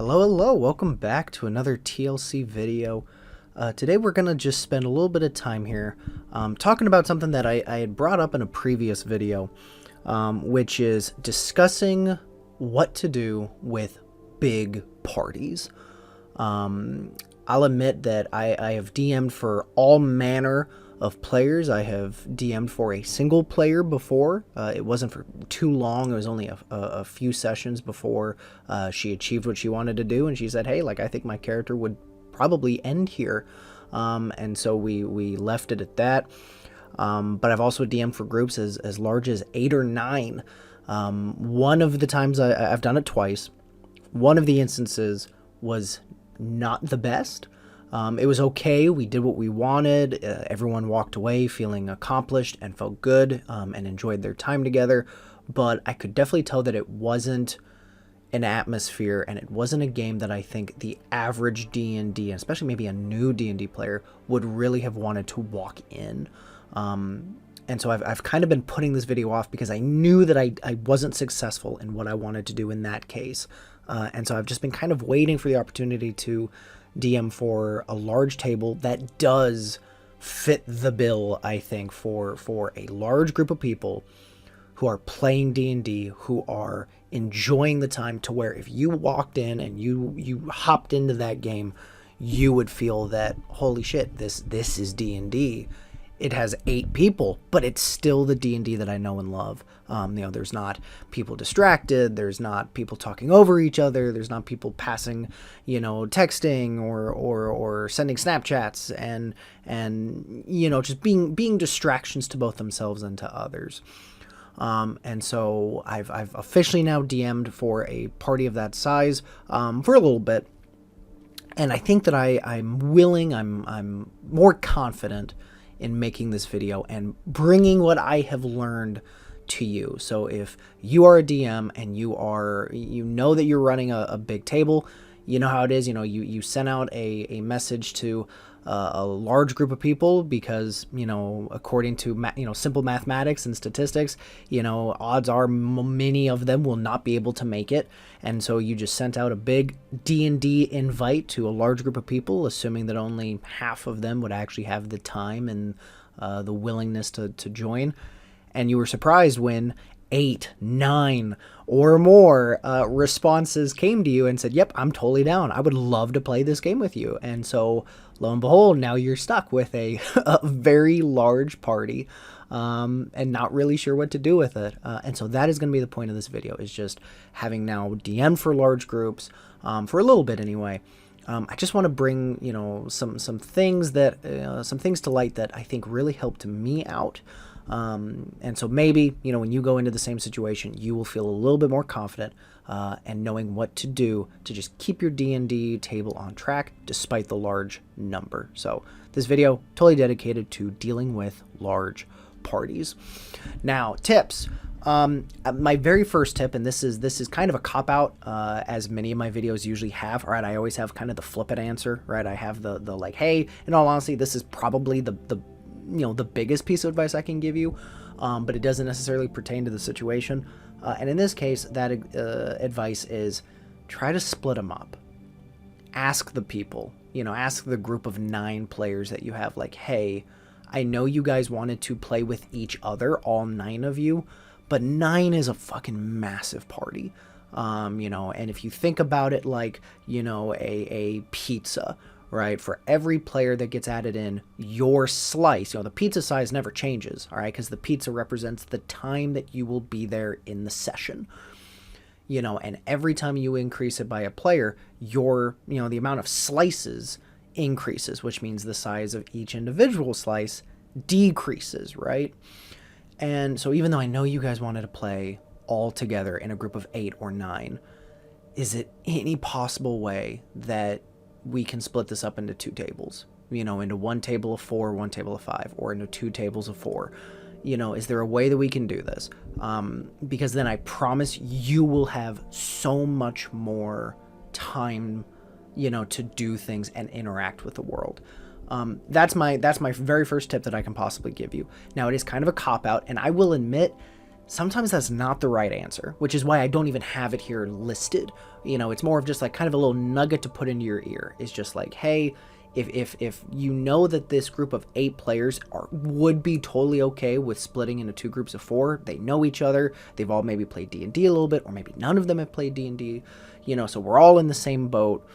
Hello, welcome back to another TLC video. Today we're going to just spend a little bit of time here talking about something that I had brought up in a previous video, which is discussing what to do with big parties. I'll admit that I have DM'd for all manner of players. I have DM'd for a single player before. It wasn't for too long. It was only a few sessions before she achieved what she wanted to do, and she said, hey, like, I think my character would probably end here. And so we left it at that. But I've also DM'd for groups as large as 8 or 9. One of the times I've done it twice. One of the instances was not the best. It was okay. We did what we wanted. Everyone walked away feeling accomplished and felt good and enjoyed their time together. But I could definitely tell that it wasn't an atmosphere and it wasn't a game that I think the average D&D, especially maybe a new D&D player, would really have wanted to walk in. And so I've kind of been putting this video off because I knew that I wasn't successful in what I wanted to do in that case. And so I've just been kind of waiting for the opportunity to DM for a large table that does fit the bill, I think, for a large group of people who are playing D&D, who are enjoying the time, to where if you walked in and you hopped into that game, you would feel that, holy shit, this is D&D. It has 8 people, but it's still the D&D that I know and love. There's not people distracted. There's not people talking over each other. There's not people passing, texting or sending Snapchats and just being distractions to both themselves and to others. And so I've officially now DM'd for a party of that size for a little bit. And I think that I'm more confident in making this video and bringing what I have learned to you. So if you are a DM and you know that you're running a big table, you know how it is. You send out a message to a large group of people because, according to simple mathematics and statistics, odds are many of them will not be able to make it. And so you just sent out a big D&D invite to a large group of people, assuming that only half of them would actually have the time and the willingness to join. And you were surprised when 8, 9, or more responses came to you and said, yep, I'm totally down. I would love to play this game with you. And so, lo and behold, now you're stuck with a very large party and not really sure what to do with it. And so that is going to be the point of this video, is just having now DM for large groups, for a little bit anyway. I just want to bring, some things to light that I think really helped me out. And so maybe, when you go into the same situation, you will feel a little bit more confident and knowing what to do to just keep your D&D table on track despite the large number. So this video totally dedicated to dealing with large parties. Now, tips. My very first tip, and this is kind of a cop-out, as many of my videos usually have, right? I always have kind of the flip it answer, right? I have the like, hey, in all honesty, this is probably the biggest piece of advice I can give you, but it doesn't necessarily pertain to the situation. And in this case, that advice is try to split them up. Ask the people, ask the group of 9 players that you have, like, hey, I know you guys wanted to play with each other, all 9 of you, but 9 is a fucking massive party. And if you think about it like, a pizza, right? For every player that gets added in, your slice, the pizza size never changes, all right? Because the pizza represents the time that you will be there in the session. And every time you increase it by a player, the amount of slices increases, which means the size of each individual slice decreases, right? And so even though I know you guys wanted to play all together in a group of 8 or 9, is it any possible way that we can split this up into 2 tables, into 1 table of 4, 1 table of 5, or into 2 tables of 4? Is there a way that we can do this? Because then I promise you will have so much more time, to do things and interact with the world. That's my very first tip that I can possibly give you. Now, it is kind of a cop-out, and I will admit, sometimes that's not the right answer, which is why I don't even have it here listed. It's more of just like kind of a little nugget to put into your ear. It's just like, hey, if you know that this group of 8 players would be totally okay with splitting into 2 groups of 4, they know each other, they've all maybe played D&D a little bit, or maybe none of them have played D&D, so we're all in the same boat.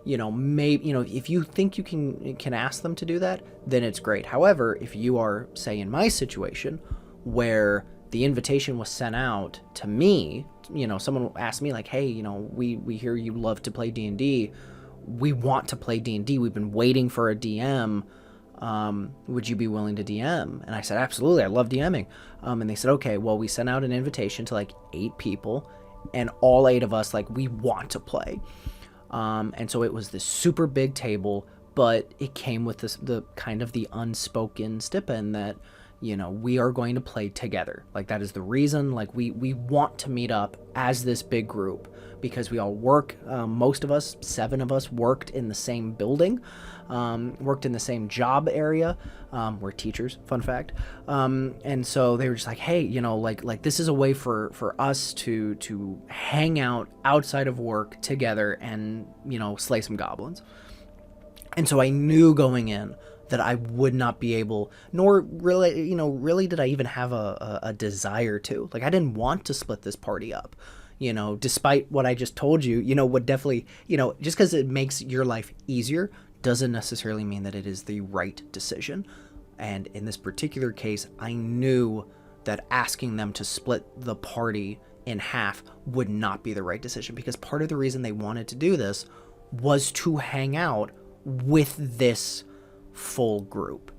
Maybe, if you think you can ask them to do that, then it's great. However, if you are, say, in my situation, where the invitation was sent out to me, someone asked me like, hey, we hear you love to play D&D. We want to play D&D. We've been waiting for a DM. Would you be willing to DM? And I said, absolutely. I love DMing. And they said, okay, well, we sent out an invitation to like 8 people, and all 8 of us, like, we want to play. And so it was this super big table, but it came with the kind of the unspoken stipend that, we are going to play together. Like, that is the reason, like, we want to meet up as this big group, because we all work, most of us, 7 of us, worked in the same building, worked in the same job area. We're teachers, fun fact. And so they were just like, hey, like this is a way for us to hang out outside of work together and, slay some goblins. And so I knew going in that I would not be able, nor really did I even have a desire to. Like, I didn't want to split this party up, despite what I just told you, would definitely, just because it makes your life easier doesn't necessarily mean that it is the right decision. And in this particular case, I knew that asking them to split the party in half would not be the right decision, because part of the reason they wanted to do this was to hang out with this full group.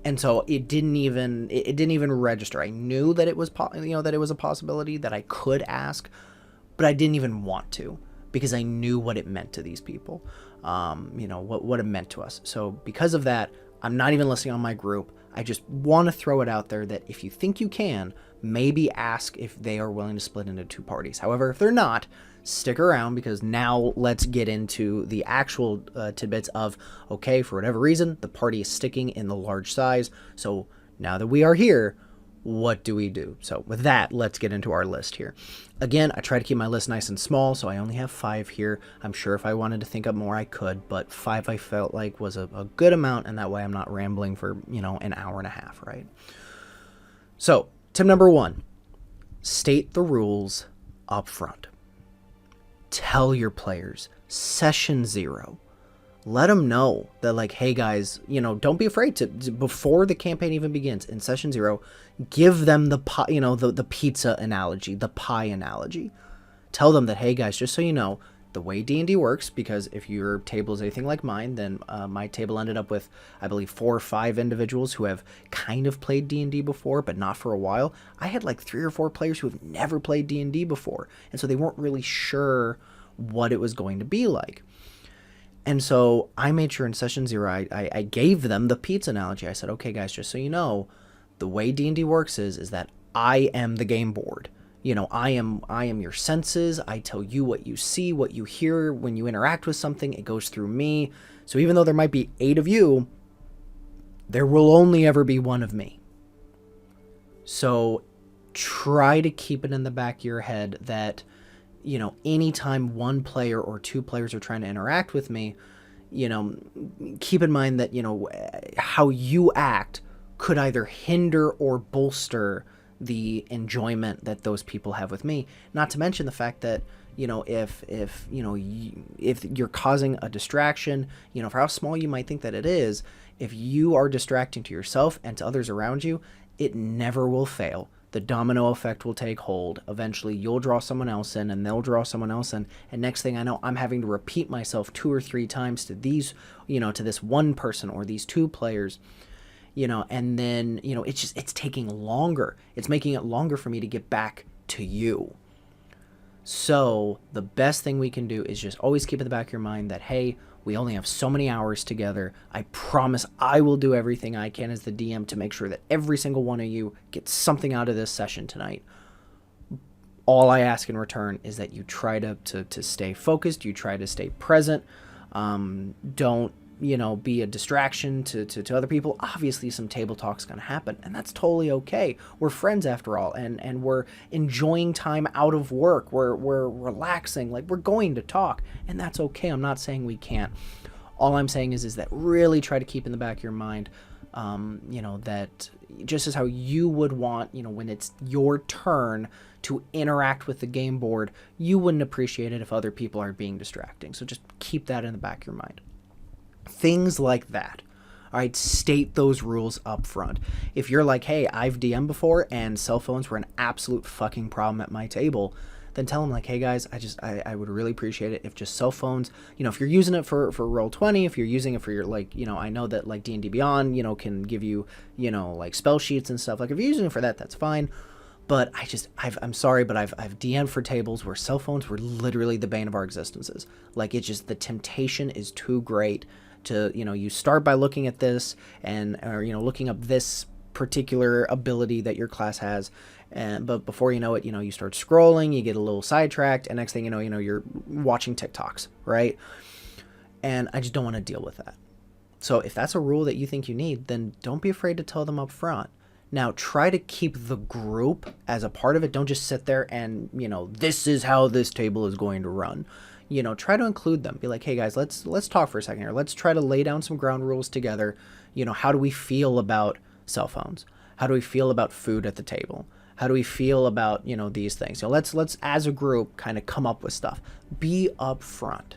And so it didn't even register. I knew that it was that it was a possibility that I could ask, but I didn't even want to, because I knew what it meant to these people, what it meant to us. So because of that, I'm not even listing on my group. I just want to throw it out there that if you think you can, maybe ask if they are willing to split into 2 parties. However, if they're not, stick around, because now let's get into the actual tidbits of, okay, for whatever reason, the party is sticking in the large size. So now that we are here, what do we do? So with that, let's get into our list here. Again, I try to keep my list nice and small, so I only have 5 here. I'm sure if I wanted to think up more, I could, but 5 I felt like was a good amount, and that way I'm not rambling for, an hour and a half, right? So, tip number 1, state the rules up front. Tell your players, session 0. Let them know that, like, hey guys, don't be afraid to before the campaign even begins, in session 0, give them the the pizza analogy, the pie analogy. Tell them that, hey guys, just so you know, the way D&D works, because if your table is anything like mine, then my table ended up with, I believe, 4 or 5 individuals who have kind of played D&D before, but not for a while. I had like 3 or 4 players who have never played D&D before, and so they weren't really sure what it was going to be like. And so I made sure in session 0, I gave them the pizza analogy. I said, okay guys, just so you know, the way D&D works is that I am the game board. I am your senses. I tell you what you see, what you hear. When you interact with something, it goes through me. So even though there might be 8 of you, there will only ever be 1 of me. So try to keep it in the back of your head that, anytime 1 player or 2 players are trying to interact with me, keep in mind that, how you act could either hinder or bolster the enjoyment that those people have with me. Not to mention the fact that, if you're causing a distraction, for how small you might think that it is, if you are distracting to yourself and to others around you, it never will fail. The domino effect will take hold. Eventually you'll draw someone else in, and they'll draw someone else in, and next thing I know, I'm having to repeat myself 2 or 3 times to these, to this 1 person or these 2 players, and then, it's taking longer. It's making it longer for me to get back to you. So the best thing we can do is just always keep in the back of your mind that, hey, we only have so many hours together. I promise I will do everything I can as the DM to make sure that every single one of you gets something out of this session tonight. All I ask in return is that you try to stay focused. You try to stay present. Don't be a distraction to other people, obviously some table talk's going to happen, and that's totally okay. We're friends after all, and we're enjoying time out of work. We're relaxing, like we're going to talk, and that's okay. I'm not saying we can't. All I'm saying is that really try to keep in the back of your mind, that just as how you would want, when it's your turn to interact with the game board, you wouldn't appreciate it if other people are being distracting. So just keep that in the back of your mind. Things like that. All right, state those rules up front. If you're like, hey, I've DM'd before and cell phones were an absolute fucking problem at my table, then tell them like, hey guys, I would really appreciate it if just cell phones, if you're using it for Roll20, if you're using it for your, like, I know that like D&D Beyond, can give you, like spell sheets and stuff. Like if you're using it for that, that's fine. But I'm sorry, but I've DM'd for tables where cell phones were literally the bane of our existences. Like it's just, the temptation is too great to, you start by looking at this or looking up this particular ability that your class has. But before you know it, you start scrolling, you get a little sidetracked, and next thing you know, you're watching TikToks, right? And I just don't want to deal with that. So if that's a rule that you think you need, then don't be afraid to tell them up front. Now, try to keep the group as a part of it. Don't just sit there and, this is how this table is going to run. Try to include them. Be like, hey guys, let's talk for a second here. Let's try to lay down some ground rules together. How do we feel about cell phones? How do we feel about food at the table? How do we feel about, these things? Let's as a group kind of come up with stuff. Be upfront.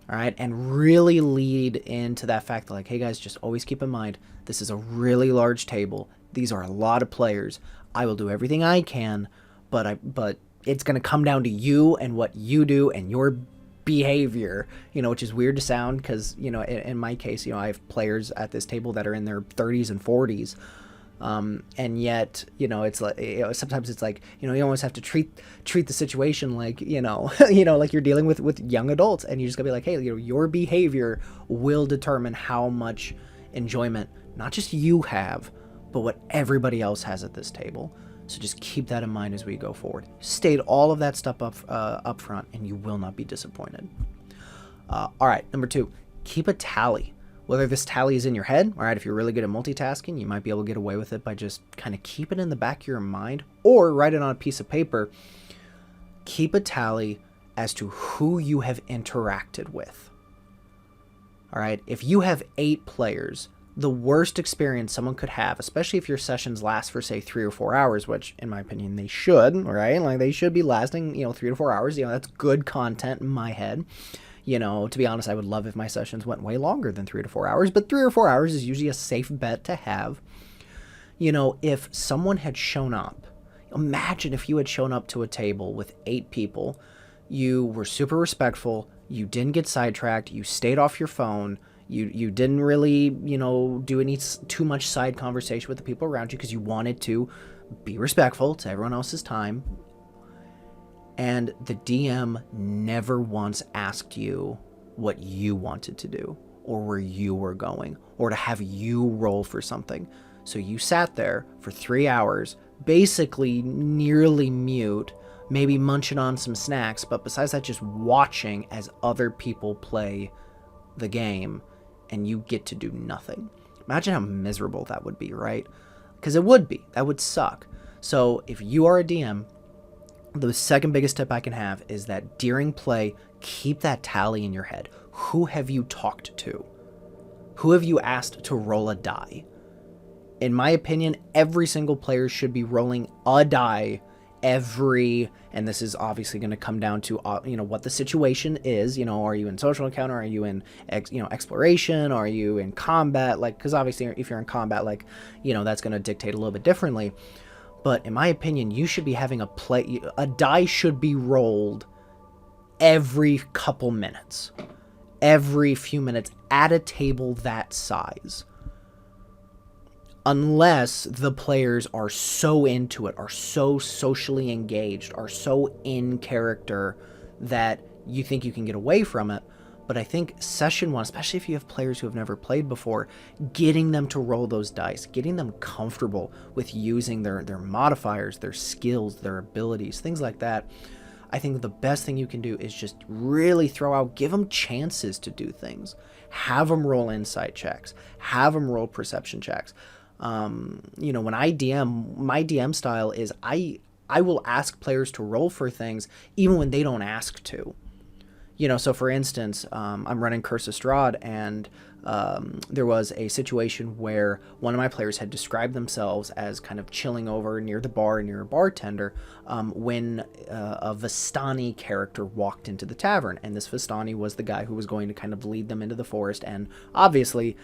All right, and really lead into that fact that, like, hey guys, just always keep in mind, this is a really large table. These are a lot of players. I will do everything I can, but it's going to come down to you and what you do and your behavior, which is weird to sound because, in my case, I have players at this table that are in their 30s and 40s. And yet, it's like, sometimes it's like, you almost have to treat the situation like, like you're dealing with young adults, and you just gotta be like, hey, your behavior will determine how much enjoyment, not just you have, but what everybody else has at this table. So just keep that in mind as we go forward. State all of that stuff up front, and you will not be disappointed. All right, number 2, keep a tally. Whether this tally is in your head, all right, if you're really good at multitasking, you might be able to get away with it by just kind of keep it in the back of your mind, or write it on a piece of paper. Keep a tally as to who you have interacted with. All right, if you have 8 players, the worst experience someone could have, especially if your sessions last for, say, 3 or 4 hours, which in my opinion they should, right? Like they should be lasting, 3 to 4 hours. That's good content in my head. To be honest, I would love if my sessions went way longer than 3 to 4 hours, but 3 or 4 hours is usually a safe bet to have. If someone had shown up, imagine if you had shown up to a table with 8 people, you were super respectful, you didn't get sidetracked, you stayed off your phone, you didn't really, do any too much side conversation with the people around you because you wanted to be respectful to everyone else's time. And the DM never once asked you what you wanted to do or where you were going or to have you roll for something. So you sat there for 3 hours, basically nearly mute, maybe munching on some snacks, but besides that, just watching as other people play the game and you get to do nothing. Imagine how miserable that would be, right? Because it would be. That would suck. So if you are a DM, the second biggest tip I can have is that during play, keep that tally in your head. Who have you talked to? Who have you asked to roll a die? In my opinion, every single player should be rolling a die and this is obviously going to come down to, what the situation is. Are you in social encounter? Are you in, exploration? Are you in combat? Because obviously if you're in combat, that's going to dictate a little bit differently. But in my opinion, you should be having a die should be rolled every couple minutes, every few minutes at a table that size. Unless the players are so into it, are so socially engaged, are so in character that you think you can get away from it. But I think session 1, especially if you have players who have never played before, getting them to roll those dice, getting them comfortable with using their modifiers, their skills, their abilities, things like that, I think the best thing you can do is just really throw out, give them chances to do things. Have them roll insight checks. Have them roll perception checks. When I DM, my DM style is I will ask players to roll for things even when they don't ask to. So for instance, I'm running Curse of Strahd, and there was a situation where one of my players had described themselves as kind of chilling over near the bar, near a bartender, when a Vistani character walked into the tavern. And this Vistani was the guy who was going to kind of lead them into the forest and obviously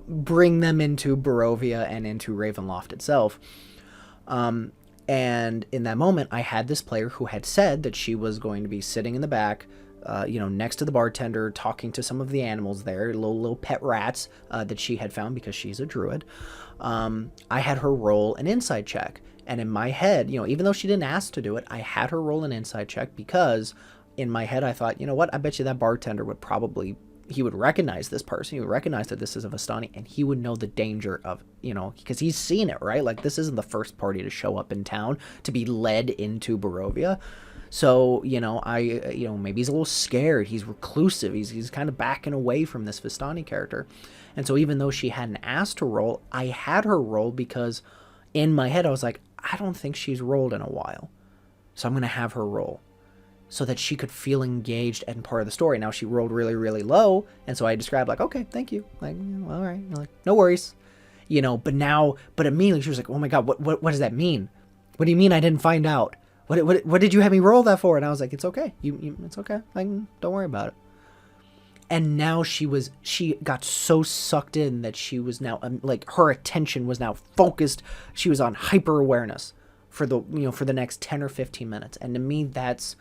bring them into Barovia and into Ravenloft itself. And in that moment, I had this player who had said that she was going to be sitting in the back, next to the bartender, talking to some of the animals there, little pet rats that she had found because she's a druid. I had her roll an insight check. And in my head, even though she didn't ask to do it, I had her roll an insight check because in my head I thought, I bet you that bartender would probably, he would recognize this person. He would recognize that this is a Vistani, and he would know the danger of, because he's seen it, right? Like, this isn't the first party to show up in town to be led into Barovia. So, maybe he's a little scared. He's reclusive. He's kind of backing away from this Vistani character. And so even though she hadn't asked to roll, I had her roll because in my head I was like, I don't think she's rolled in a while. So I'm going to have her roll so that she could feel engaged and part of the story. Now she rolled really, really low. And so I described like, okay, thank you. Like, all right. Like, no worries. But immediately she was like, oh my God, what does that mean? What do you mean I didn't find out? What did you have me roll that for? And I was like, it's okay. It's okay. Like, don't worry about it. And now she got so sucked in that she was now her attention was now focused. She was on hyper awareness for the next 10 or 15 minutes. And to me, that's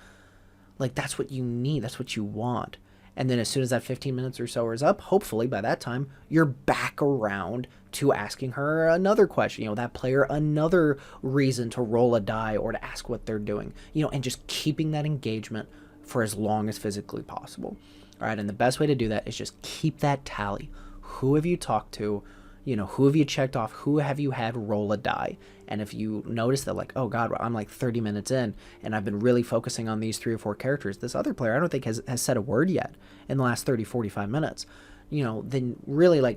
what you need. That's what you want. And then as soon as that 15 minutes or so is up, hopefully by that time, you're back around to asking her another question, that player another reason to roll a die or to ask what they're doing, and just keeping that engagement for as long as physically possible. All right. And the best way to do that is just keep that tally. Who have you talked to? Who have you checked off? Who have you had roll a die? And if you notice that, like, oh God, I'm like 30 minutes in and I've been really focusing on these 3 or 4 characters, this other player I don't think has said a word yet in the last 30, 45 minutes, then really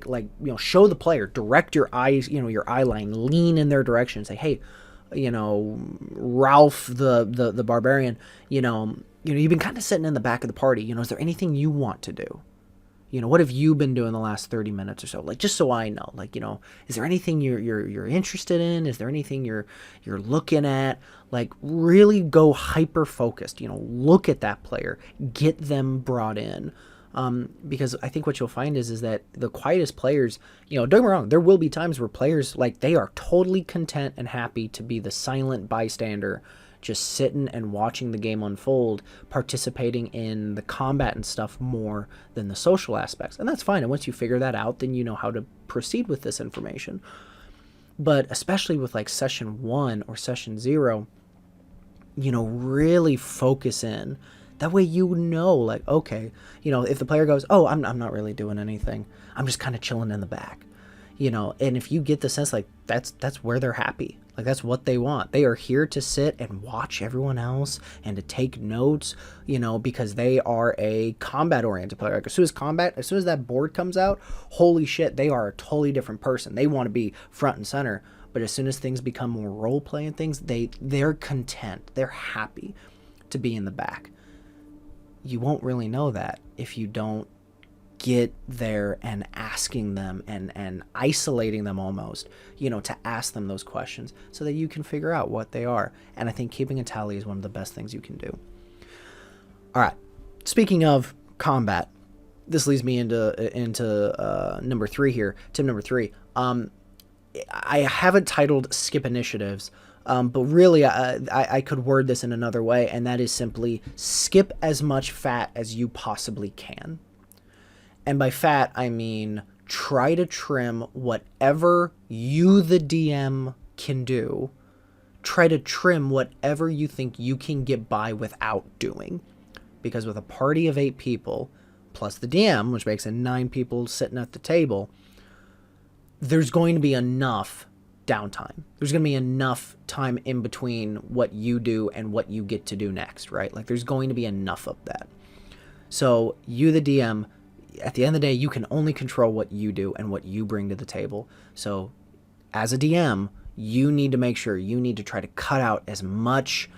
show the player, direct your eyes, your eye line, lean in their direction and say, hey, Ralph, the barbarian, you've been kind of sitting in the back of the party. Is there anything you want to do? What have you been doing the last 30 minutes or so? Like, just so I know, is there anything you're interested in? Is there anything you're looking at? Like, really go hyper focused, look at that player, get them brought in. Because I think what you'll find is that the quietest players, don't get me wrong, there will be times where players, they are totally content and happy to be the silent bystander, just sitting and watching the game unfold, participating in the combat and stuff more than the social aspects. And that's fine. And once you figure that out, then you know how to proceed with this information. But especially with session 1 or session 0, really focus in. That way okay, if the player goes, oh, I'm not really doing anything, I'm just kind of chilling in the back, and if you get the sense that's where they're happy, that's what they want. They are here to sit and watch everyone else and to take notes, because they are a combat-oriented player. As soon as that board comes out, holy shit, they are a totally different person. They want to be front and center. But as soon as things become more role-play and things, they're content. They're happy to be in the back. You won't really know that if you don't get there and asking them and isolating them almost, to ask them those questions so that you can figure out what they are. And I think keeping a tally is one of the best things you can do. All right. Speaking of combat, this leads me into number 3 here. Tip number 3. I haven't titled skip initiatives, but really I could word this in another way, and that is simply skip as much fat as you possibly can. And by fat, I mean try to trim whatever you, the DM, can do. Try to trim whatever you think you can get by without doing. Because with a party of 8 people, plus the DM, which makes it 9 people sitting at the table, there's going to be enough downtime. There's going to be enough time in between what you do and what you get to do next, right? Like there's going to be enough of that. So you, the DM, at the end of the day, you can only control what you do and what you bring to the table. So as a DM, you need to make sure, you need to try to cut out as much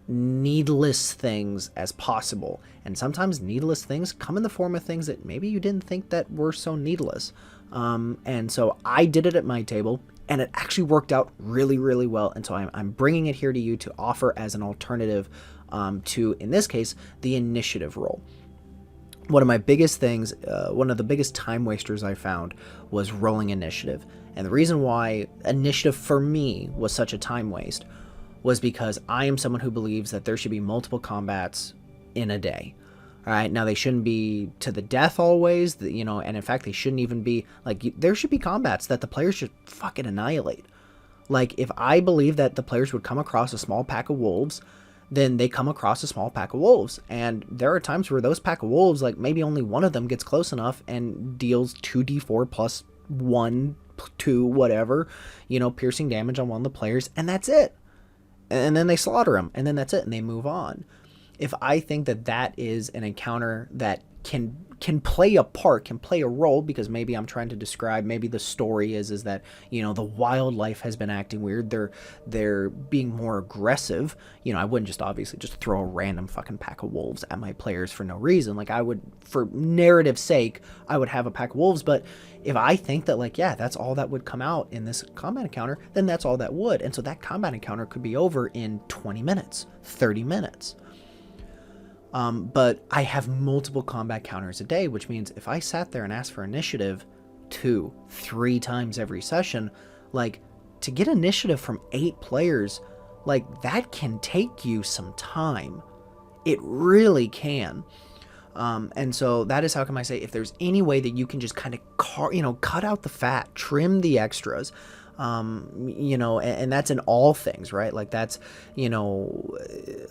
needless things as possible. And sometimes needless things come in the form of things that maybe you didn't think that were so needless. And so I did it at my table, and it actually worked out really, really well. And so I'm bringing it here to you to offer as an alternative to, in this case, the initiative roll. One of my biggest things, one of the biggest time wasters I found was rolling initiative. And the reason why initiative for me was such a time waste was because I am someone who believes that there should be multiple combats in a day. All right, now they shouldn't be to the death always, you know, and in fact they shouldn't even be like, there should be combats that the players should fucking annihilate. Like if I believe that the players would come across a small pack of wolves, then they come across a small pack of wolves. And there are times where those pack of wolves, like maybe only one of them gets close enough and deals 2d4 plus 1, 2, whatever, you know, piercing damage on one of the players, and that's it. And then they slaughter them, and then that's it, and they move on. If I think that that is an encounter that can play a part, can play a role, because maybe I'm trying to describe, maybe the story is that, you know, the wildlife has been acting weird, they're being more aggressive, you know, I wouldn't just obviously just throw a random fucking pack of wolves at my players for no reason. Like I would, for narrative sake, I would have a pack of wolves, but if I think that like, yeah, that's all that would come out in this combat encounter, then that's all that would. And so that combat encounter could be over in 20 minutes, 30 minutes. But I have multiple combat counters a day, which means if I sat there and asked for initiative 2, 3 times every session, like to get initiative from 8 players, like that can take you some time. It really can. And so that is how come I say, if there's any way that you can just kind of, cut out the fat, trim the extras, you know, and that's in all things, right? Like that's, you know,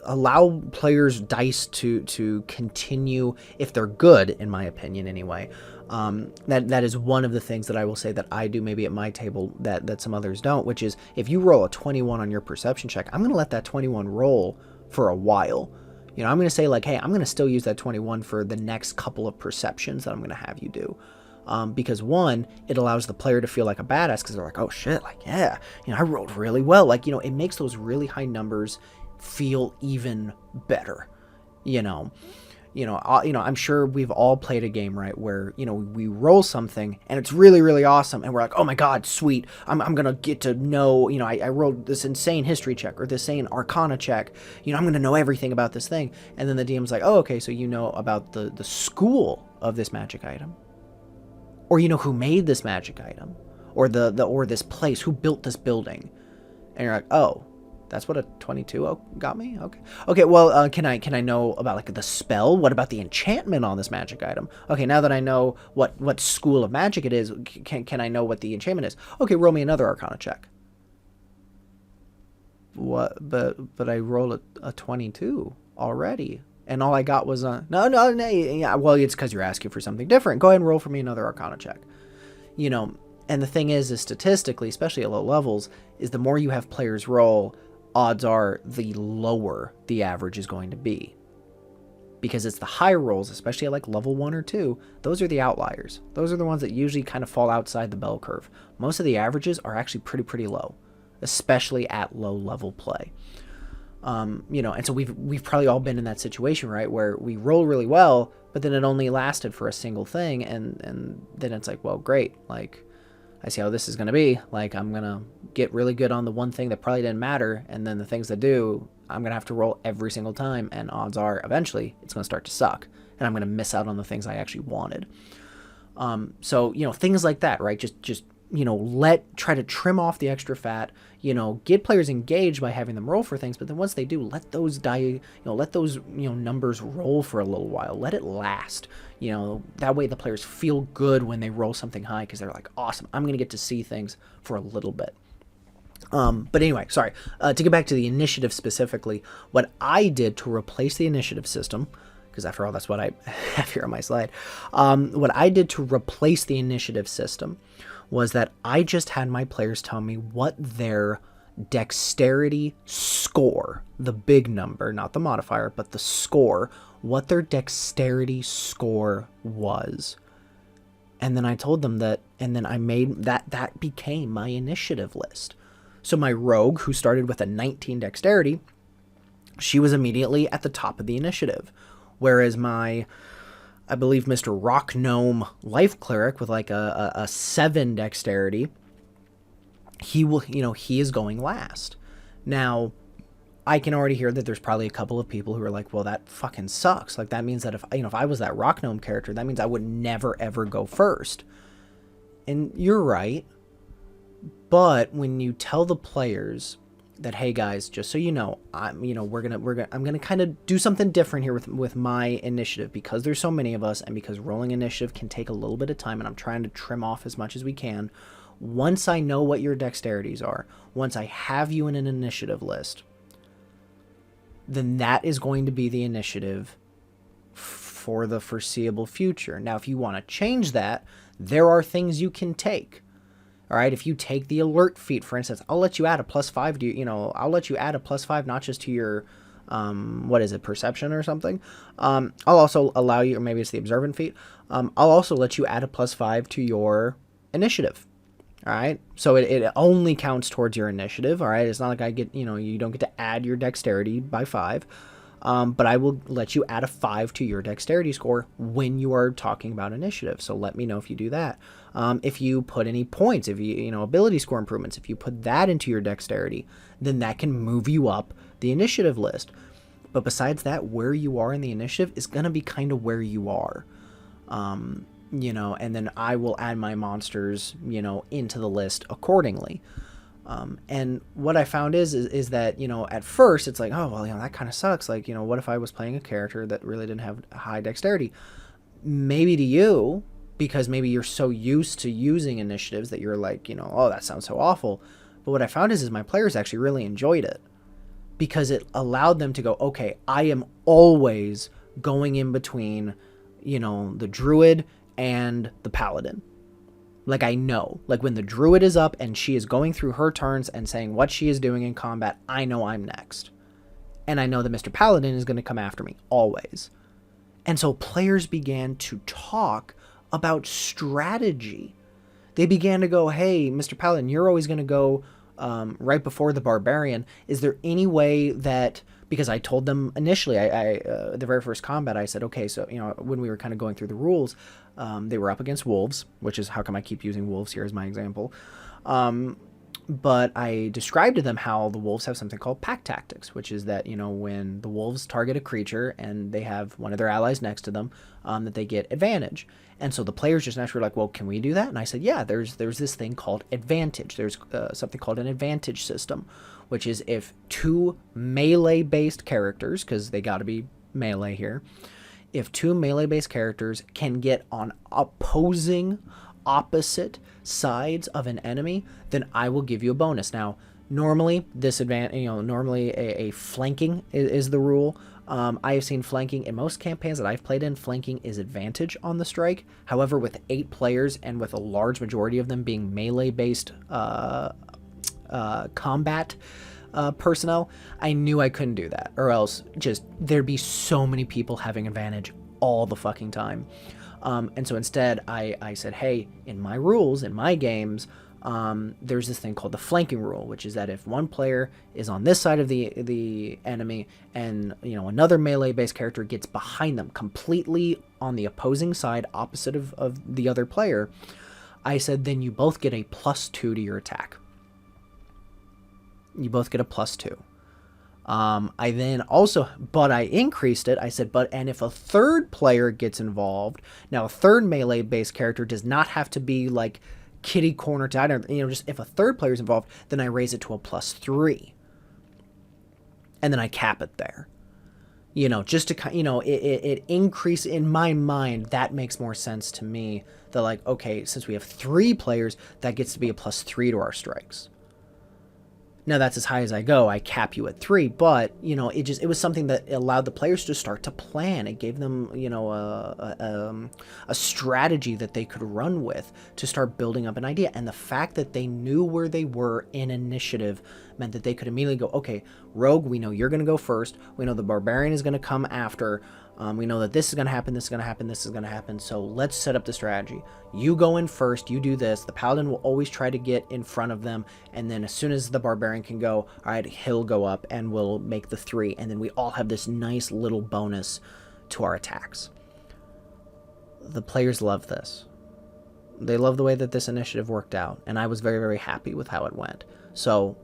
allow players' dice to continue if they're good, in my opinion, anyway. That is one of the things that I will say that I do maybe at my table that some others don't, which is if you roll a 21 on your perception check, I'm going to let that 21 roll for a while. You know, I'm going to say like, hey, I'm going to still use that 21 for the next couple of perceptions that I'm going to have you do. Because one, it allows the player to feel like a badass because they're like, oh shit, like, yeah, you know, I rolled really well. Like, you know, it makes those really high numbers feel even better, you know, I'm sure we've all played a game, right, where, you know, we roll something and it's really, really awesome. And we're like, oh my God, sweet. I'm going to get to know, you know, I rolled this insane history check or this insane arcana check. You know, I'm going to know everything about this thing. And then the DM's like, oh, okay, so you know about the school of this magic item. Or you know who made this magic item, or or this place, who built this building, and you're like, oh, that's what a 22 got me. Okay. Well, can I know about like the spell? What about the enchantment on this magic item? Okay, now that I know what school of magic it is, can I know what the enchantment is? Okay, roll me another Arcana check. What? But I rolled a 22 already. And all I got was no, yeah, well, it's because you're asking for something different. Go ahead and roll for me another Arcana check. You know, and the thing is statistically, especially at low levels, is the more you have players roll, odds are the lower the average is going to be. Because it's the high rolls, especially at like level 1 or 2, those are the outliers. Those are the ones that usually kind of fall outside the bell curve. Most of the averages are actually pretty low, especially at low level play. You know, and so we've probably all been in that situation, right, where we roll really well, but then it only lasted for a single thing, and then it's like, well, great, like, I see how this is going to be, like, I'm going to get really good on the one thing that probably didn't matter, and then the things that do, I'm going to have to roll every single time, and odds are, eventually, it's going to start to suck, and I'm going to miss out on the things I actually wanted. So, you know, things like that, right, just you know, try to trim off the extra fat, you know, get players engaged by having them roll for things, but then once they do, let those numbers roll for a little while, let it last, you know, that way the players feel good when they roll something high, because they're like, awesome, I'm going to get to see things for a little bit. But anyway, sorry, to get back to the initiative specifically, what I did to replace the initiative system, because after all, that's what I have here on my slide. What I did to replace the initiative system was that I just had my players tell me what their dexterity score, the big number, not the modifier, but the score, what their dexterity score was. And then I told them that, and then I made that became my initiative list. So my rogue, who started with a 19 dexterity, she was immediately at the top of the initiative. Whereas my, I believe, Mr. Rock Gnome Life Cleric with like a 7 dexterity, he will, he is going last. Now, I can already hear that there's probably a couple of people who are like, well, that fucking sucks. Like, that means that if I was that Rock Gnome character, that means I would never, ever go first. And you're right. But when you tell the players that, hey guys, just so you know, I'm gonna kind of do something different here with my initiative, because there's so many of us, and because rolling initiative can take a little bit of time, and I'm trying to trim off as much as we can. Once I know what your dexterities are, once I have you in an initiative list, then that is going to be the initiative for the foreseeable future. Now, if you want to change that, there are things you can take. All right, if you take the alert feat, for instance, I'll let you add a +5 to I'll let you add a +5 not just to your what is it, perception or something. I'll also allow you, or maybe it's the observant feat. I'll also let you add a +5 to your initiative. All right, so it only counts towards your initiative. All right, it's not like I get, you don't get to add your dexterity by 5. But I will let you add a 5 to your dexterity score when you are talking about initiative. So let me know if you do that. If you put any points, if you, ability score improvements, if you put that into your dexterity, then that can move you up the initiative list. But besides that, where you are in the initiative is going to be kind of where you are. And then I will add my monsters, into the list accordingly. And what I found is that, at first it's like, oh, well, that kind of sucks. Like, what if I was playing a character that really didn't have high dexterity? Maybe to you, because maybe you're so used to using initiatives that you're like, oh, that sounds so awful. But what I found is my players actually really enjoyed it, because it allowed them to go, okay, I am always going in between, the druid and the paladin. Like, I know, like when the druid is up and she is going through her turns and saying what she is doing in combat, I know I'm next. And I know that Mr. Paladin is going to come after me, always. And so players began to talk about strategy. They began to go, hey, Mr. Paladin, you're always going to go right before the barbarian. Is there any way that, because I told them initially, the very first combat, I said, okay, so, when we were kind of going through the rules, they were up against wolves, which is how come I keep using wolves here as my example. But I described to them how the wolves have something called pack tactics, which is that, when the wolves target a creature and they have one of their allies next to them, that they get advantage. And so the players just naturally were like, well, can we do that? And I said, yeah, there's this thing called advantage. There's something called an advantage system, which is if 2 melee-based characters, because they got to be melee here, if 2 melee-based characters can get on opposite sides of an enemy, then I will give you a bonus. Now, normally a flanking is the rule. I have seen flanking in most campaigns that I've played in. Flanking is advantage on the strike. However, with 8 players and with a large majority of them being melee-based combat personnel, I knew I couldn't do that, or else just there'd be so many people having advantage all the fucking time. And so instead I said, hey, in my rules, in my games, there's this thing called the flanking rule, which is that if one player is on this side of the enemy and another melee based character gets behind them completely on the opposing side opposite of the other player, I said then you both get a +2 to your attack. You both get a +2. I then also, but I increased it. I said, and if a third player gets involved, now a third melee based character does not have to be like kitty corner to either, just if a third player is involved, then I raise it to a +3. And then I cap it there. Just to, it increase in my mind. That makes more sense to me. That like, okay, since we have 3 players, that gets to be a +3 to our strikes. Now that's as high as I go. I cap you at 3, but it was something that allowed the players to start to plan. It gave them a strategy that they could run with to start building up an idea. And the fact that they knew where they were in initiative meant that they could immediately go, okay, Rogue, we know you're going to go first. We know the Barbarian is going to come after. We know that this is going to happen, this is going to happen, this is going to happen. So let's set up the strategy. You go in first, you do this. The Paladin will always try to get in front of them. And then as soon as the Barbarian can go, all right, he'll go up and we'll make the 3. And then we all have this nice little bonus to our attacks. The players love this. They love the way that this initiative worked out. And I was very, very happy with how it went. So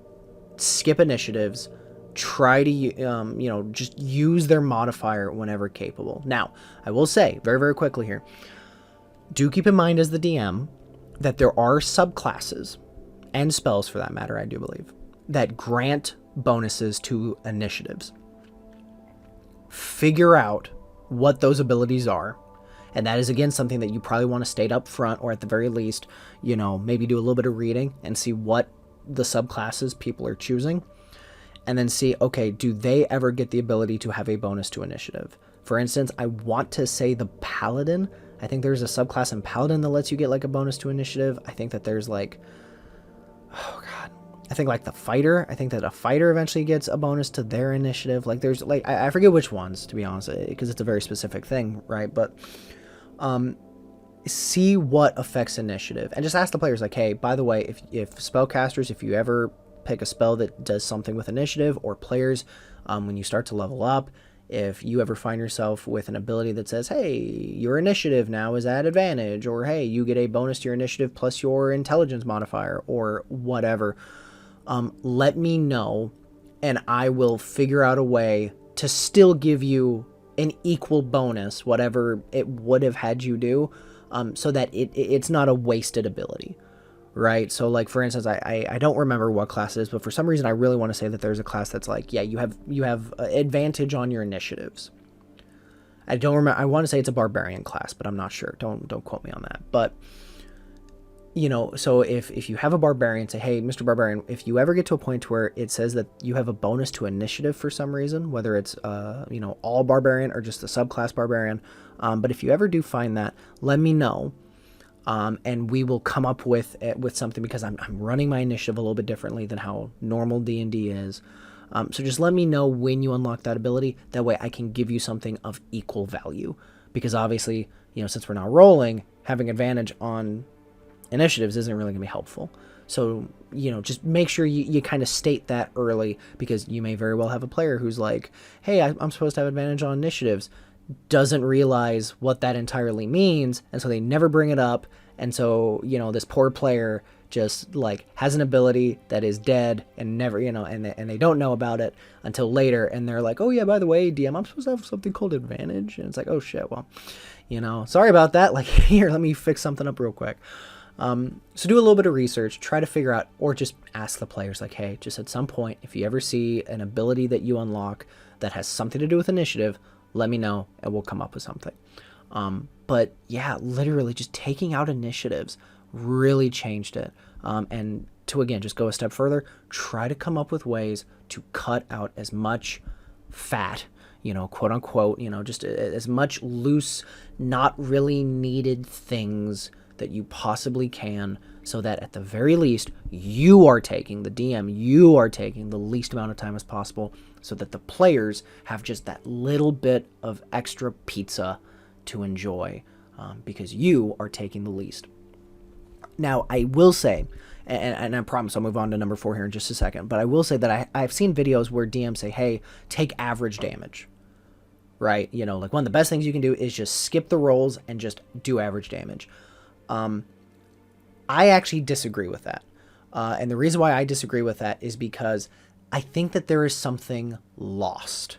skip initiatives. Try to, just use their modifier whenever capable. Now, I will say, very, very quickly here, do keep in mind as the DM that there are subclasses, and spells for that matter, I do believe, that grant bonuses to initiatives. Figure out what those abilities are, and that is, again, something that you probably want to state up front, or at the very least, maybe do a little bit of reading and see what the subclasses people are choosing. And then see, okay, do they ever get the ability to have a bonus to initiative? For instance, I want to say the Paladin. I think there's a subclass in Paladin that lets you get like a bonus to initiative. I think that there's like, oh god, I think like the Fighter. I think that a Fighter eventually gets a bonus to their initiative. Like there's like, I forget which ones, to be honest, because it's a very specific thing, right? But see what affects initiative, and just ask the players like, hey, by the way, if spellcasters, if you ever pick a spell that does something with initiative, or players, when you start to level up, if you ever find yourself with an ability that says, hey, your initiative now is at advantage, or hey, you get a bonus to your initiative plus your intelligence modifier, or whatever, let me know, and I will figure out a way to still give you an equal bonus, whatever it would have had you do, so that it's not a wasted ability. Right, so like for instance, I don't remember what class it is, but for some reason I really want to say that there's a class that's like, yeah, you have advantage on your initiatives. I don't remember. I want to say it's a barbarian class, but I'm not sure. Don't quote me on that. But so if you have a barbarian, say, hey, Mr. Barbarian, if you ever get to a point where it says that you have a bonus to initiative for some reason, whether it's all barbarian or just the subclass barbarian, but if you ever do find that, let me know. And we will come up with something, because I'm running my initiative a little bit differently than how normal D&D is. So just let me know when you unlock that ability. That way I can give you something of equal value. Because obviously, since we're now rolling, having advantage on initiatives isn't really going to be helpful. So, just make sure you kind of state that early, because you may very well have a player who's like, hey, I'm supposed to have advantage on initiatives, doesn't realize what that entirely means, and so they never bring it up, and so this poor player just like has an ability that is dead and never and they don't know about it until later, and they're like, oh yeah, by the way, DM, I'm supposed to have something called advantage, and it's like, oh shit, well, sorry about that, like, here, let me fix something up real quick. So do a little bit of research, try to figure out, or just ask the players like, hey, just at some point, if you ever see an ability that you unlock that has something to do with initiative, let me know and we'll come up with something. But yeah, literally just taking out initiatives really changed it. And to, again, just go a step further, try to come up with ways to cut out as much fat, quote unquote, just as much loose, not really needed things that you possibly can, so that at the very least, you are taking, the DM, you are taking the least amount of time as possible, so that the players have just that little bit of extra pizza to enjoy, because you are taking the least. Now, I will say, and I promise I'll move on to number 4 here in just a second, but I will say that I've seen videos where DMs say, hey, take average damage, right? Like one of the best things you can do is just skip the rolls and just do average damage. I actually disagree with that. And the reason why I disagree with that is because I think that there is something lost.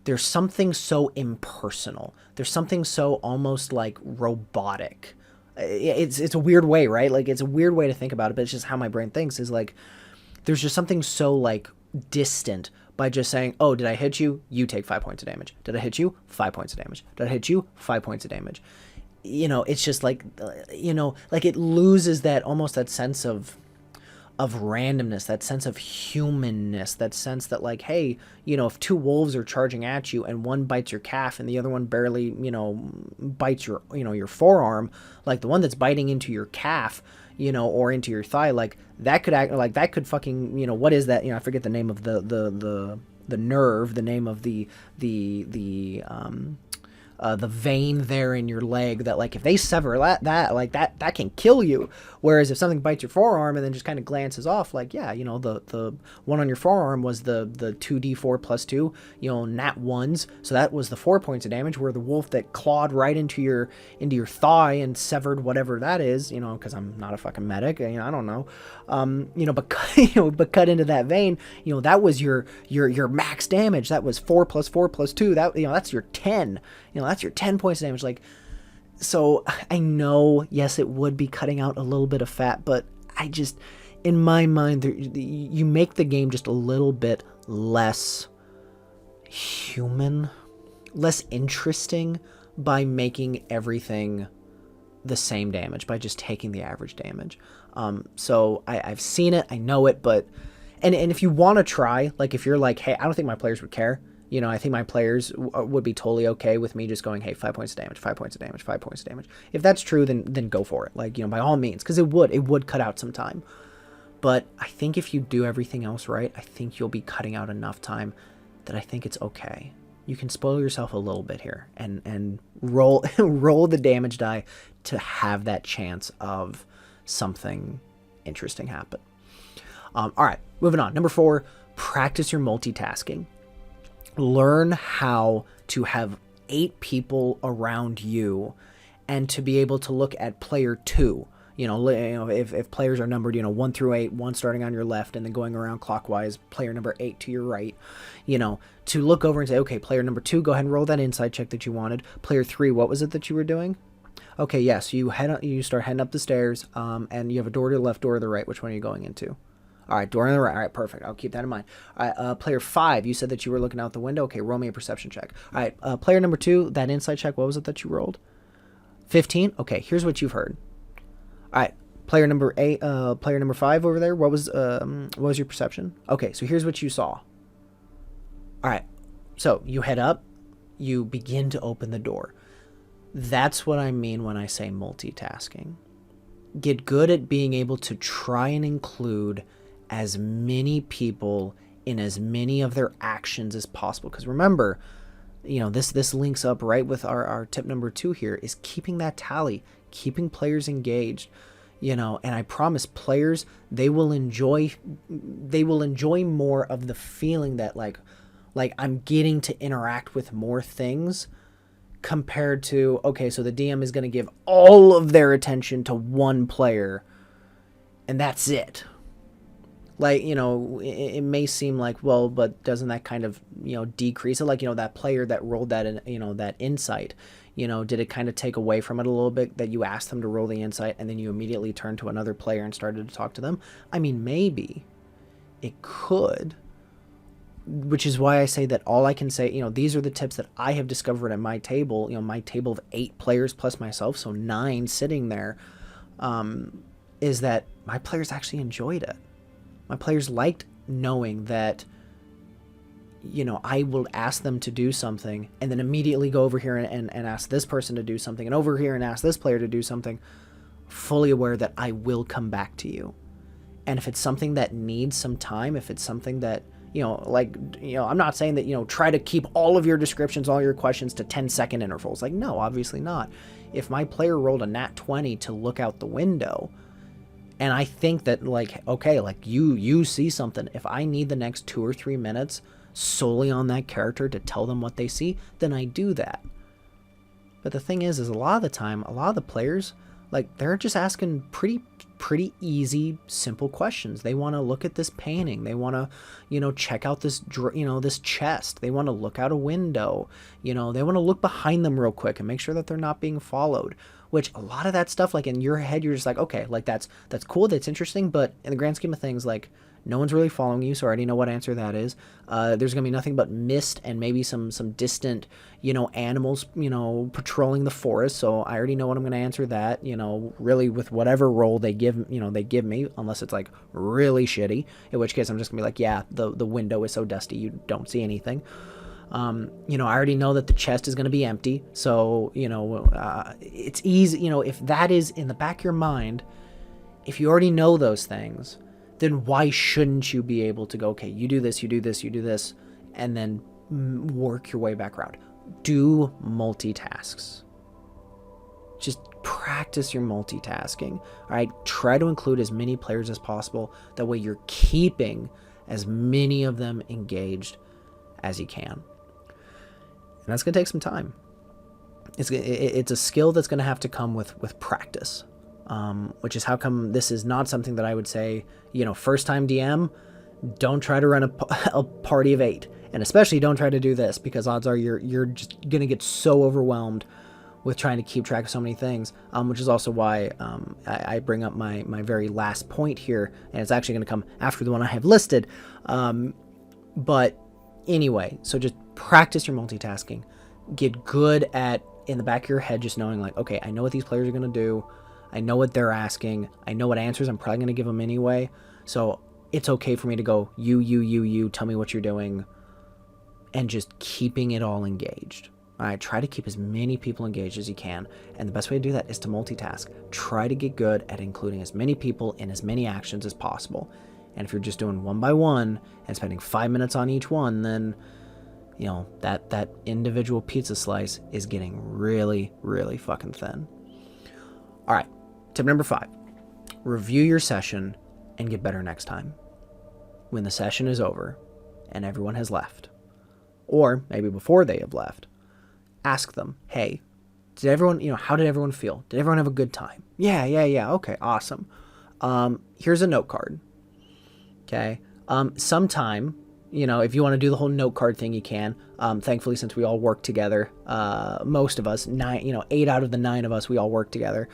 There's something so impersonal. There's something so almost like robotic. It's a weird way, right? Like, it's a weird way to think about it, but it's just how my brain thinks, is like, there's just something so like distant by just saying, oh, did I hit you? You take 5 points of damage. Did I hit you? 5 points of damage. Did I hit you? 5 points of damage. It's just like, like it loses that, almost that sense of of randomness, that sense of humanness, that sense that like, hey, if two wolves are charging at you and one bites your calf and the other one barely, bites your, your forearm, like the one that's biting into your calf, or into your thigh, like that could act like that could fucking, what is that? I forget the name of the nerve, the name of the vein there in your leg that like if they sever that can kill you. Whereas if something bites your forearm and then just kind of glances off, like the one on your forearm was the 2d4 plus 2, nat ones, so that was the 4 points of damage, where the wolf that clawed right into your thigh and severed whatever that is, because I'm not a fucking medic, I don't know, but but cut into that vein, that was your max damage. That was 4 plus 4 plus 2, that that's your 10. That's your 10 points of damage. Like, so I know, yes, it would be cutting out a little bit of fat, but I just, in my mind, you make the game just a little bit less human, less interesting by making everything the same damage, by just taking the average damage. So I've seen it, I know it, but, and if you want to try, like if you're like, hey, I don't think my players would care, I think my players would be totally okay with me just going, hey, 5 points of damage, 5 points of damage, 5 points of damage. If that's true, then go for it. Like, by all means, because it would cut out some time. But I think if you do everything else right, I think you'll be cutting out enough time that I think it's okay. You can spoil yourself a little bit here and roll roll the damage die to have that chance of something interesting happen. All right, moving on. Number 4, practice your multitasking. Learn how to have 8 people around you and to be able to look at player 2. If players are numbered, 1 through 8, 1 starting on your left and then going around clockwise, player number 8 to your right, to look over and say, okay, player number 2, go ahead and roll that insight check that you wanted. Player 3, what was it that you were doing? Okay, yes, so you start heading up the stairs, and you have a door to the left, door to the right. Which one are you going into? All right, door on the right. All right, perfect. I'll keep that in mind. All right, player 5, you said that you were looking out the window. Okay, roll me a perception check. All right, player number 2, that insight check, what was it that you rolled? 15? Okay, here's what you've heard. All right, player number 5 over there, what was your perception? Okay, so here's what you saw. All right, so you head up, you begin to open the door. That's what I mean when I say multitasking. Get good at being able to try and include as many people in as many of their actions as possible. Because remember, this links up right with our tip number 2 here, is keeping that tally, keeping players engaged. And I promise players, they will enjoy more of the feeling that like I'm getting to interact with more things, compared to, okay, so the DM is going to give all of their attention to one player and that's it. Like, it may seem like, well, but doesn't that kind of, decrease it? Like, that player that rolled that, that insight, did it kind of take away from it a little bit that you asked them to roll the insight and then you immediately turned to another player and started to talk to them? I mean, maybe it could, which is why I say that all I can say, these are the tips that I have discovered at my table, my table of 8 players plus myself, so 9 sitting there, is that my players actually enjoyed it. My players liked knowing that, I will ask them to do something and then immediately go over here and ask this person to do something and over here and ask this player to do something, fully aware that I will come back to you. And if it's something that needs some time, if it's something that, I'm not saying that, try to keep all of your descriptions, all your questions to 10-second intervals. Like, no, obviously not. If my player rolled a nat 20 to look out the window, and I think that, okay, you see something, if I need the next 2 or 3 minutes solely on that character to tell them what they see, then I do that. But the thing is a lot of the time, a lot of the players, they're just asking pretty easy, simple questions. They want to look at this painting. They want to, check out this, this chest. They want to look out a window. They want to look behind them real quick and make sure that they're not being followed. which a lot of that stuff, like in your head, you're just like, okay, like that's cool, that's interesting, but in the grand scheme of things, like no one's really following you, so I already know what answer that is. There's gonna be nothing but mist and maybe some distant, animals, patrolling the forest. So I already know what I'm gonna answer that. Really with whatever role they give me, unless it's like really shitty, in which case I'm just gonna be like, yeah, the window is so dusty you don't see anything. I already know that the chest is going to be empty, so it's easy. If that is in the back of your mind, if you already know those things, then why shouldn't you be able to go, okay, you do this, you do this, you do this, and then work your way back around? Do multitasks. Just practice your multitasking. All right, try to include as many players as possible. That way you're keeping as many of them engaged as you can. And that's going to take some time. It's a skill that's going to have to come with practice, which is how come this is not something that I would say, first time DM, don't try to run a party of 8. And especially don't try to do this, because odds are you're just going to get so overwhelmed with trying to keep track of so many things, which is also why I bring up my very last point here, and it's actually going to come after the one I have listed. But anyway, so just practice your multitasking. Get good at, in the back of your head, just knowing like, okay, I know what these players are going to do. I know what they're asking. I know what answers I'm probably going to give them anyway. So it's okay for me to go, you, tell me what you're doing, and just keeping it all engaged. All right, try to keep as many people engaged as you can. And the best way to do that is to multitask. Try to get good at including as many people in as many actions as possible. And if you're just doing one by one and spending 5 minutes on each one, then, that individual pizza slice is getting really, really fucking thin. All right, tip number 5. Review your session and get better next time. When the session is over and everyone has left, or maybe before they have left, ask them, hey, did everyone, how did everyone feel? Did everyone have a good time? Yeah, okay, awesome. Here's a note card. Okay. Sometime, if you want to do the whole note card thing, you can. Thankfully, since we all work together, most of us, 8 out of the 9 of us, we all work together.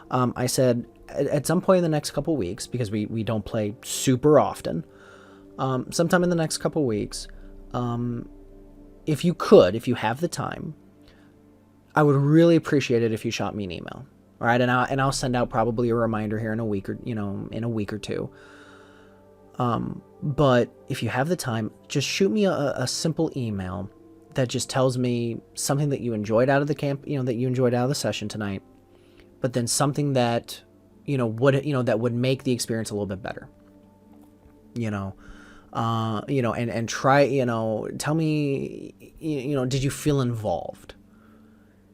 I said at some point in the next couple weeks, because we don't play super often, sometime in the next couple weeks, if you have the time, I would really appreciate it if you shot me an email. All right. And I'll send out probably a reminder here in a week or two. But if you have the time, just shoot me a simple email that just tells me something that you enjoyed out of the camp, that you enjoyed out of the session tonight, but then something that, that would make the experience a little bit better, and try, tell me, did you feel involved?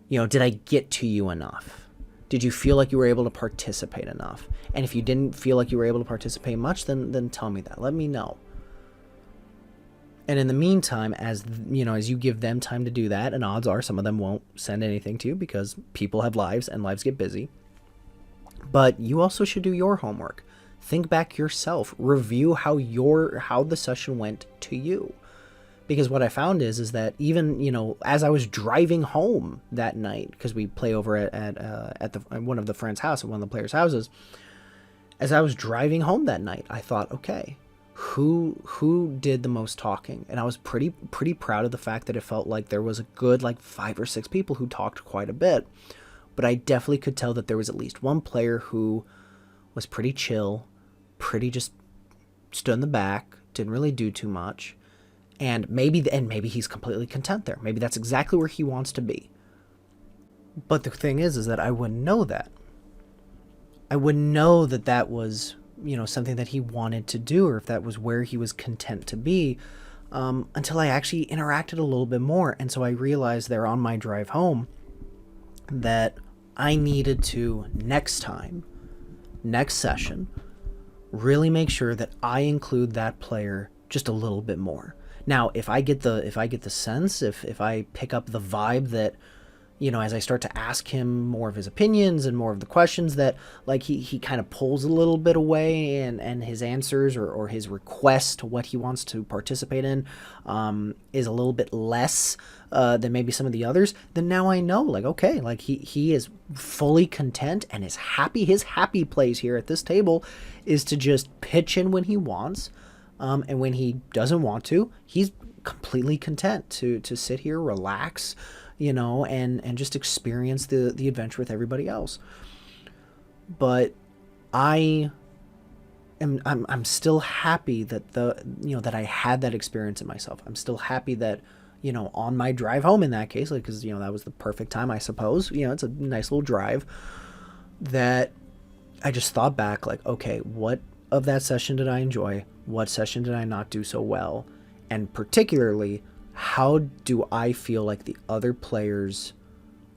Did I get to you enough? Did you feel like you were able to participate enough? And if you didn't feel like you were able to participate much, then tell me that. Let me know. And in the meantime, as you give them time to do that, and odds are some of them won't send anything to you because people have lives and lives get busy. But you also should do your homework. Think back yourself. Review how the session went to you. Because what I found is that even, as I was driving home that night, because we play over at one of the friends' house, at one of the players' houses, as I was driving home that night, I thought, okay, who did the most talking? And I was pretty proud of the fact that it felt like there was a good 5 or 6 people who talked quite a bit. But I definitely could tell that there was at least one player who was pretty chill, pretty just stood in the back, didn't really do too much. And maybe he's completely content there. Maybe that's exactly where he wants to be. But the thing is that I wouldn't know that. I wouldn't know that was, something that he wanted to do, or if that was where he was content to be, until I actually interacted a little bit more. And so I realized there on my drive home that I needed to, next session, really make sure that I include that player just a little bit more. Now, if I get the sense, if I pick up the vibe that, as I start to ask him more of his opinions and more of the questions, that like he kind of pulls a little bit away, and his answers or his request to what he wants to participate in is a little bit less than maybe some of the others, then now I know, like, okay, like he is fully content and is happy. His happy place here at this table is to just pitch in when he wants, and when he doesn't want to, he's completely content to sit here, relax, and just experience the adventure with everybody else. But I'm still happy that that I had that experience in myself. I'm still happy that, on my drive home in that case, like, because, that was the perfect time, I suppose, it's a nice little drive, that I just thought back, like, okay, what of that session did I enjoy? What session did I not do so well? And particularly, how do I feel like the other players,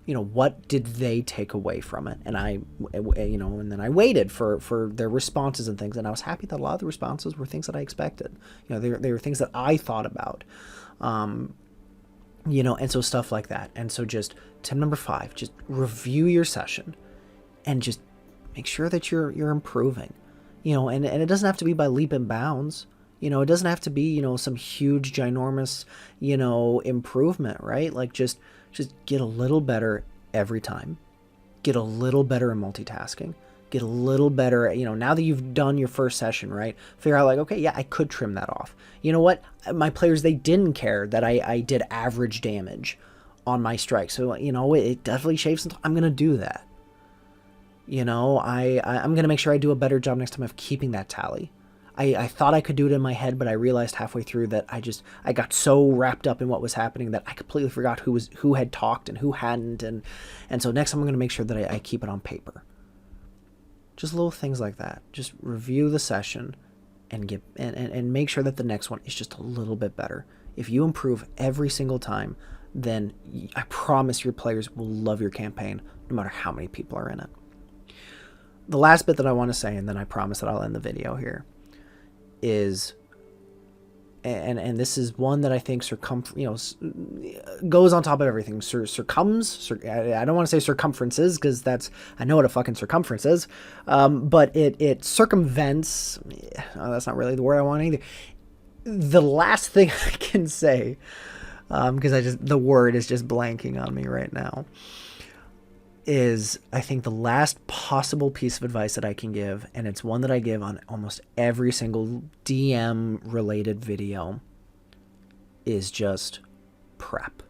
what did they take away from it? And and then I waited for their responses and things, and I was happy that a lot of the responses were things that I expected. They were things that I thought about, and so stuff like that. And so just tip number 5, just review your session and just make sure that you're improving, and it doesn't have to be by leap and bounds. It doesn't have to be, some huge, ginormous, improvement, right? Like just get a little better every time. Get a little better in multitasking. Get a little better, now that you've done your first session, right? Figure out, like, okay, yeah, I could trim that off. You know what? My players, they didn't care that I did average damage on my strike. So, it definitely shaves some time. I'm going to do that. I'm going to make sure I do a better job next time of keeping that tally. I thought I could do it in my head, but I realized halfway through that I got so wrapped up in what was happening that I completely forgot who had talked and who hadn't, and so next time I'm going to make sure that I keep it on paper. Just little things like that. Just review the session and make sure that the next one is just a little bit better. If you improve every single time, then I promise your players will love your campaign, no matter how many people are in it. The last bit that I want to say, and then I promise that I'll end the video here, is, and this is one that I think goes on top of everything. I don't want to say circumferences, because I know what a fucking circumference is, but it circumvents. That's not really the word I want either. The last thing I can say, because the word is just blanking on me right now, is, I think, the last possible piece of advice that I can give, and it's one that I give on almost every single DM related video, is just prep.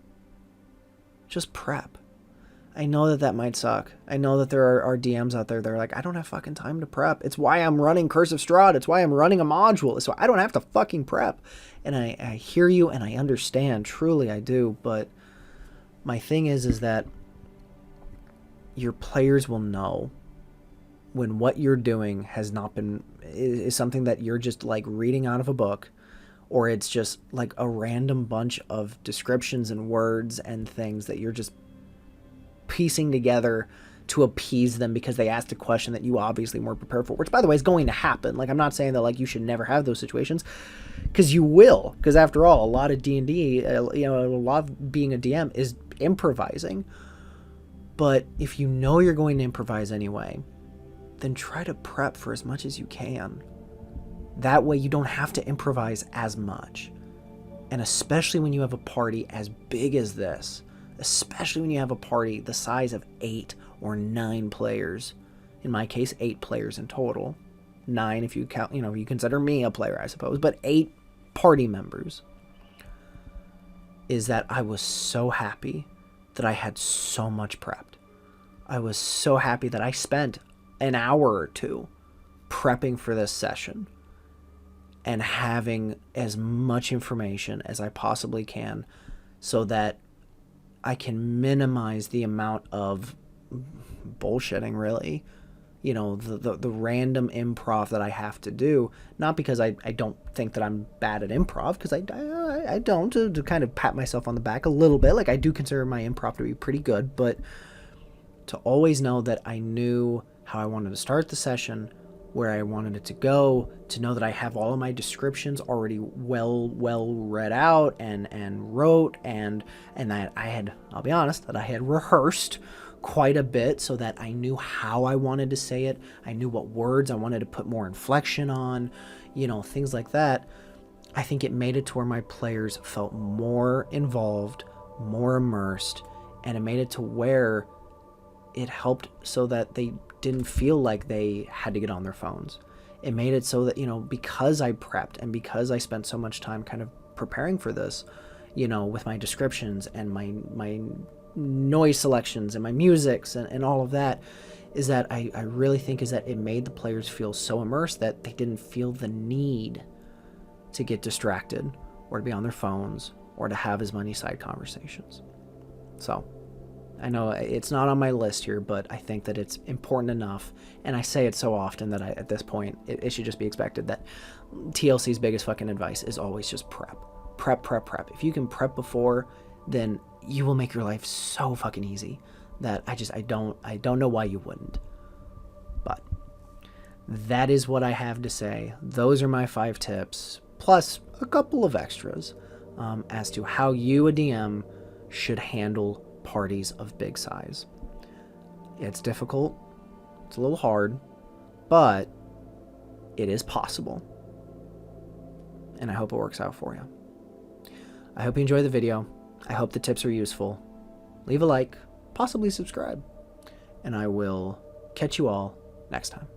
Just prep. I know that might suck. I know that there are DMs out there that are like, I don't have fucking time to prep. It's why I'm running Curse of Strahd. It's why I'm running a module. So I don't have to fucking prep. And I hear you and I understand. Truly I do. But my thing is that your players will know when what you're doing is something that you're just like reading out of a book, or it's just like a random bunch of descriptions and words and things that you're just piecing together to appease them because they asked a question that you obviously weren't prepared for, which, by the way, is going to happen. Like, I'm not saying that, like, you should never have those situations, because you will, because after all, a lot of D&D, a lot of being a DM is improvising. But if you know you're going to improvise anyway, then try to prep for as much as you can. That way you don't have to improvise as much. And especially when you have a party as big as this, especially when you have a party the size of 8 or 9 players. In my case, 8 players in total. 9 if you count, if you consider me a player, I suppose, but 8 party members. Is that I was so happy that I had so much prepped. I was so happy that I spent an hour or two prepping for this session and having as much information as I possibly can so that I can minimize the amount of bullshitting, really. The random improv that I have to do, not because I don't think that I'm bad at improv, because I don't, to kind of pat myself on the back a little bit. Like, I do consider my improv to be pretty good, but to always know that I knew how I wanted to start the session, where I wanted it to go, to know that I have all of my descriptions already well read out and wrote, and that I'll be honest, that I had rehearsed quite a bit so that I knew how I wanted to say it. I knew what words I wanted to put more inflection on, things like that. I think it made it to where my players felt more involved, more immersed, and it made it to where it helped so that they didn't feel like they had to get on their phones. It made it so that, because I prepped and because I spent so much time kind of preparing for this, with my descriptions and my noise selections and my musics and all of that, is that I really think is that it made the players feel so immersed that they didn't feel the need to get distracted or to be on their phones or to have as many side conversations. So I know it's not on my list here, but I think that it's important enough, and I say it so often that at this point, it should just be expected that TLC's biggest fucking advice is always just prep. Prep. If you can prep before, then you will make your life so fucking easy that I don't know why you wouldn't. But that is what I have to say. Those are my 5 tips, plus a couple of extras, as to how you, a DM, should handle parties of big size. It's difficult, it's a little hard, but it is possible, and I hope it works out for you. I hope you enjoy the video. I hope the tips are useful. Leave a like, possibly subscribe, and I will catch you all next time.